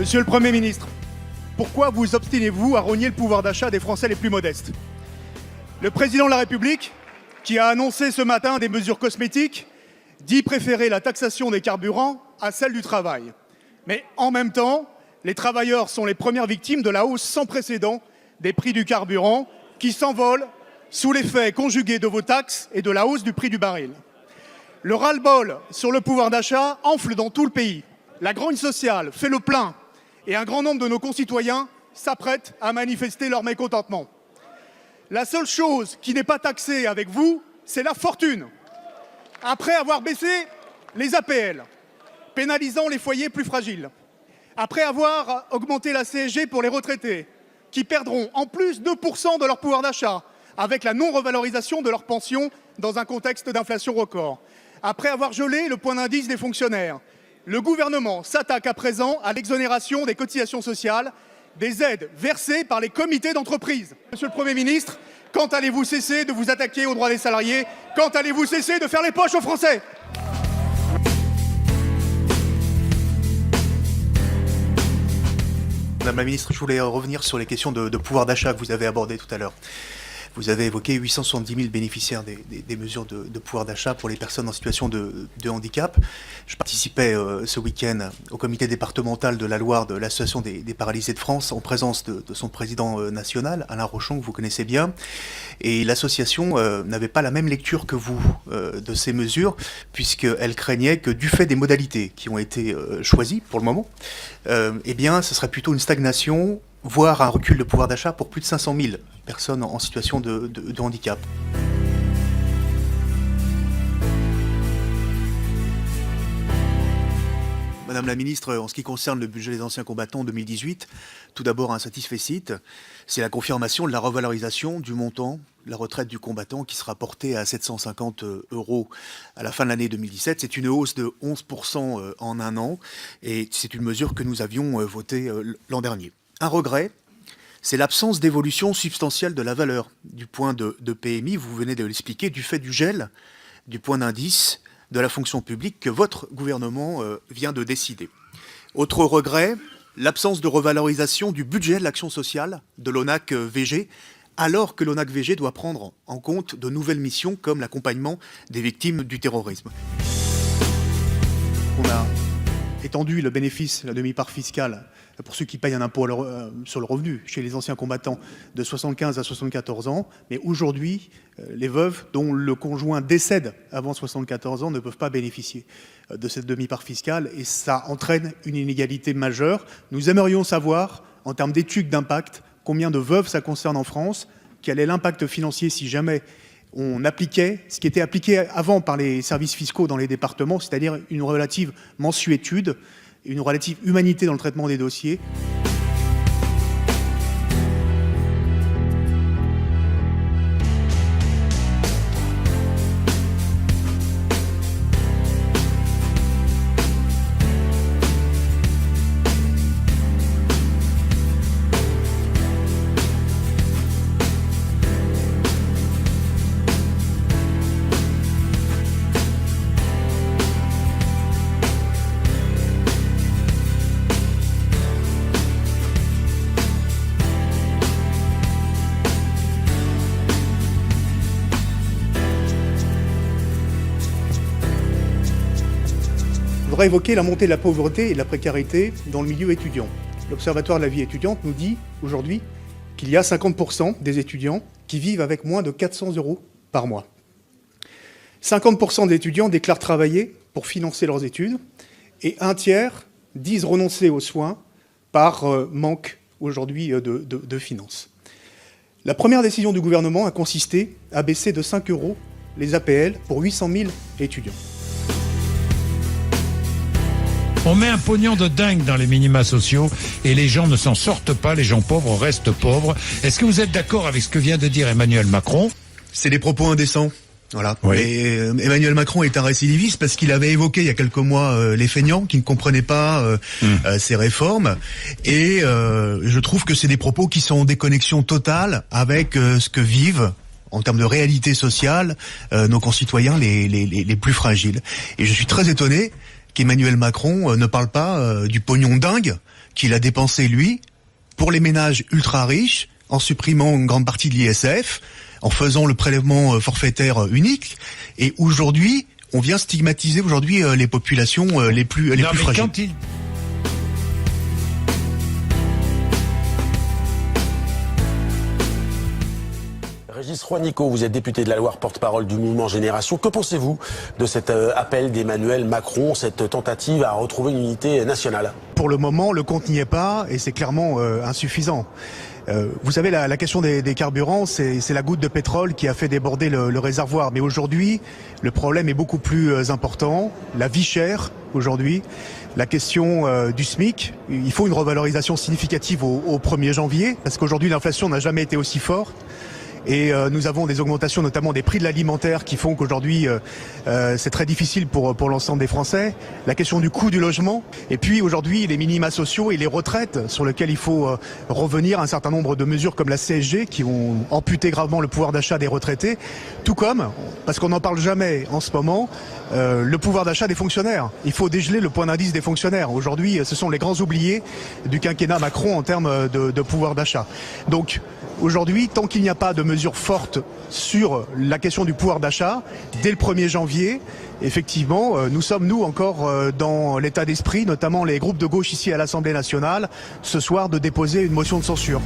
Monsieur le Premier ministre, pourquoi vous obstinez-vous à rogner le pouvoir d'achat des Français les plus modestes? Le président de la République, qui a annoncé ce matin des mesures cosmétiques, dit préférer la taxation des carburants à celle du travail. Mais en même temps, les travailleurs sont les premières victimes de la hausse sans précédent des prix du carburant qui s'envolent sous l'effet conjugué de vos taxes et de la hausse du prix du baril. Le ras-le-bol sur le pouvoir d'achat enfle dans tout le pays. La grogne sociale fait le plein et un grand nombre de nos concitoyens s'apprêtent à manifester leur mécontentement. La seule chose qui n'est pas taxée avec vous, c'est la fortune. Après avoir baissé les APL, pénalisant les foyers plus fragiles, après avoir augmenté la CSG pour les retraités, qui perdront en plus 2% de leur pouvoir d'achat, avec la non-revalorisation de leurs pensions dans un contexte d'inflation record, après avoir gelé le point d'indice des fonctionnaires, le gouvernement s'attaque à présent à l'exonération des cotisations sociales, des aides versées par les comités d'entreprise. Monsieur le Premier ministre, quand allez-vous cesser de vous attaquer aux droits des salariés? Quand allez-vous cesser de faire les poches aux Français? Madame la ministre, je voulais revenir sur les questions de pouvoir d'achat que vous avez abordées tout à l'heure. Vous avez évoqué 870 000 bénéficiaires des mesures de pouvoir d'achat pour les personnes en situation de handicap. Je participais ce week-end au comité départemental de la Loire de l'Association des paralysés de France en présence de son président national, Alain Rochon, que vous connaissez bien. Et l'association n'avait pas la même lecture que vous de ces mesures, puisqu'elle craignait que du fait des modalités qui ont été choisies pour le moment, eh bien, ce serait plutôt une stagnation, voire un recul de pouvoir d'achat pour plus de 500 000 personnes en situation de handicap. Madame la ministre, en ce qui concerne le budget des anciens combattants 2018, tout d'abord un satisfecit, c'est la confirmation de la revalorisation du montant de la retraite du combattant qui sera portée à 750 € à la fin de l'année 2017. C'est une hausse de 11% en un an et c'est une mesure que nous avions votée l'an dernier. Un regret, c'est l'absence d'évolution substantielle de la valeur du point de PMI, vous venez de l'expliquer, du fait du gel du point d'indice de la fonction publique que votre gouvernement vient de décider. Autre regret, l'absence de revalorisation du budget de l'action sociale de l'ONAC-VG, alors que l'ONAC-VG doit prendre en compte de nouvelles missions comme l'accompagnement des victimes du terrorisme. On a étendu le bénéfice, la demi-part fiscale, pour ceux qui payent un impôt sur le revenu chez les anciens combattants de 75 à 74 ans. Mais aujourd'hui, les veuves dont le conjoint décède avant 74 ans ne peuvent pas bénéficier de cette demi-part fiscale et ça entraîne une inégalité majeure. Nous aimerions savoir, en termes d'études d'impact, combien de veuves ça concerne en France, quel est l'impact financier si jamais on appliquait ce qui était appliqué avant par les services fiscaux dans les départements, c'est-à-dire une relative mensuétude, une relative humanité dans le traitement des dossiers. Je voudrais évoquer la montée de la pauvreté et de la précarité dans le milieu étudiant. L'Observatoire de la vie étudiante nous dit aujourd'hui qu'il y a 50% des étudiants qui vivent avec moins de 400 € par mois. 50% des étudiants déclarent travailler pour financer leurs études et un tiers disent renoncer aux soins par manque aujourd'hui de finances. La première décision du gouvernement a consisté à baisser de 5 € les APL pour 800 000 étudiants. On met un pognon de dingue dans les minima sociaux et les gens ne s'en sortent pas, les gens pauvres restent pauvres. Est-ce que vous êtes d'accord avec ce que vient de dire Emmanuel Macron? C'est des propos indécents. Voilà. Oui. Et Emmanuel Macron est un récidiviste parce qu'il avait évoqué il y a quelques mois les feignants qui ne comprenaient pas ces réformes. Et je trouve que c'est des propos qui sont en déconnexion totale avec ce que vivent en termes de réalité sociale nos concitoyens les plus fragiles. Et je suis très étonné qu'Emmanuel Macron ne parle pas du pognon dingue qu'il a dépensé, lui, pour les ménages ultra riches, en supprimant une grande partie de l'ISF, en faisant le prélèvement forfaitaire unique. Et aujourd'hui, on vient stigmatiser les populations les plus fragiles. Régis Juanico, vous êtes député de la Loire, porte-parole du mouvement Génération. Que pensez-vous de cet appel d'Emmanuel Macron, cette tentative à retrouver une unité nationale? Pour le moment, le compte n'y est pas et c'est clairement insuffisant. Vous savez, la question des carburants, c'est la goutte de pétrole qui a fait déborder le réservoir. Mais aujourd'hui, le problème est beaucoup plus important. La vie chère, aujourd'hui. La question du SMIC. Il faut une revalorisation significative au 1er janvier, parce qu'aujourd'hui, l'inflation n'a jamais été aussi forte. Et nous avons des augmentations, notamment des prix de l'alimentaire, qui font qu'aujourd'hui, c'est très difficile pour l'ensemble des Français. La question du coût du logement. Et puis aujourd'hui, les minima sociaux et les retraites, sur lesquels il faut revenir. Un certain nombre de mesures comme la CSG, qui ont amputé gravement le pouvoir d'achat des retraités. Tout comme, parce qu'on n'en parle jamais en ce moment, le pouvoir d'achat des fonctionnaires. Il faut dégeler le point d'indice des fonctionnaires. Aujourd'hui, ce sont les grands oubliés du quinquennat Macron en termes de pouvoir d'achat. Donc, aujourd'hui, tant qu'il n'y a pas de mesures fortes sur la question du pouvoir d'achat, dès le 1er janvier, effectivement, nous sommes, encore dans l'état d'esprit, notamment les groupes de gauche ici à l'Assemblée nationale, ce soir, de déposer une motion de censure.